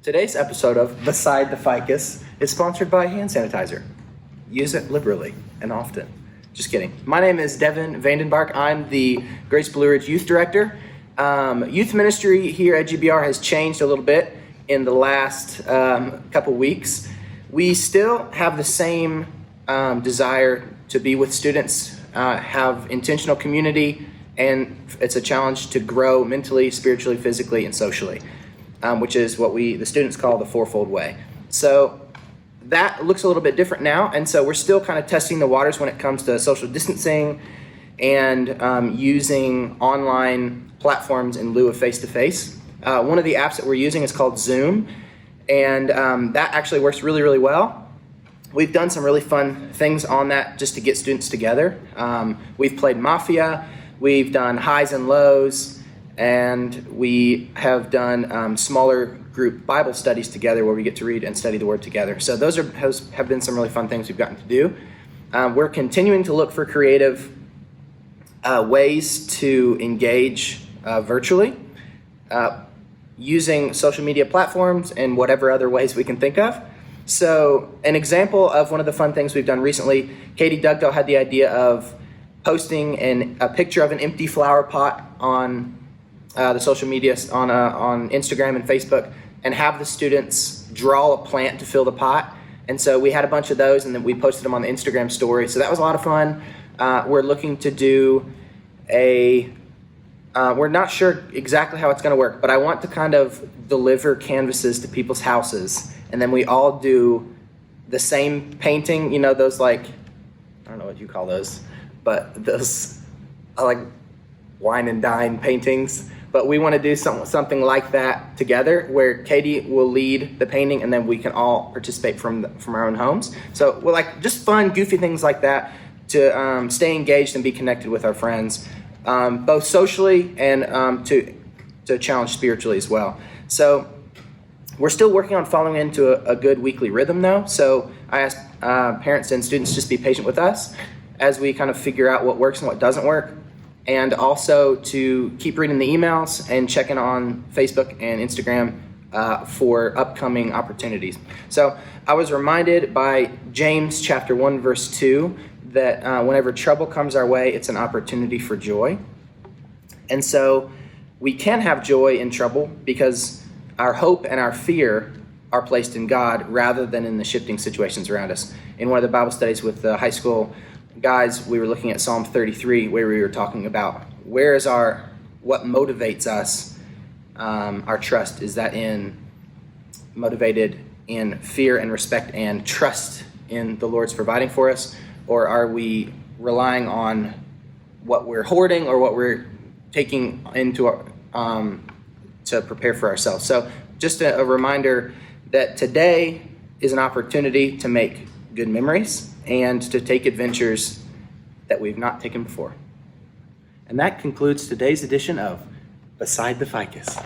Today's episode of Beside the Ficus is sponsored by hand sanitizer. Use it liberally and often. Just kidding. My name is Devan Vandenbark. I'm the Grace Blue Ridge Youth Director. Youth ministry here at GBR has changed a little bit in the last couple weeks. We still have the same desire to be with students, have intentional community, and it's a challenge to grow mentally, spiritually, physically, and socially, which is what the students call the fourfold way. So that looks a little bit different now, and so we're still kind of testing the waters when it comes to social distancing and using online platforms in lieu of face-to-face. One of the apps that we're using is called Zoom, and that actually works really, really well. We've done some really fun things on that just to get students together. We've played Mafia, we've done highs and lows, and we have done smaller group Bible studies together where we get to read and study the Word together. So those have been some really fun things we've gotten to do. We're continuing to look for creative ways to engage virtually, using social media platforms and whatever other ways we can think of. So an example of one of the fun things we've done recently, Katie Dugdale had the idea of posting a picture of an empty flower pot on the social media, on Instagram and Facebook, and have the students draw a plant to fill the pot. And so we had a bunch of those, and then we posted them on the Instagram story. So that was a lot of fun. We're looking to do we're not sure exactly how it's going to work, but I want to kind of deliver canvases to people's houses, and then we all do the same painting, you know, those I don't know what you call those, but those like wine and dine paintings. But we want to do something like that together, where Katie will lead the painting, and then we can all participate from our own homes. So we're just fun, goofy things like that to stay engaged and be connected with our friends, both socially and to challenge spiritually as well. So we're still working on following into a good weekly rhythm, though. So I ask parents and students just be patient with us as we kind of figure out what works and what doesn't work, and also to keep reading the emails and checking on Facebook and Instagram for upcoming opportunities. So I was reminded by James chapter 1, verse 2, that whenever trouble comes our way, it's an opportunity for joy. And so we can have joy in trouble because our hope and our fear are placed in God rather than in the shifting situations around us. In one of the Bible studies with the high school guys, we were looking at Psalm 33, where we were talking about what motivates us, our trust. Is that motivated in fear and respect and trust in the Lord's providing for us? Or are we relying on what we're hoarding or what we're taking into to prepare for ourselves? So just a reminder that today is an opportunity to make good memories and to take adventures that we've not taken before. And that concludes today's edition of Beside the Ficus.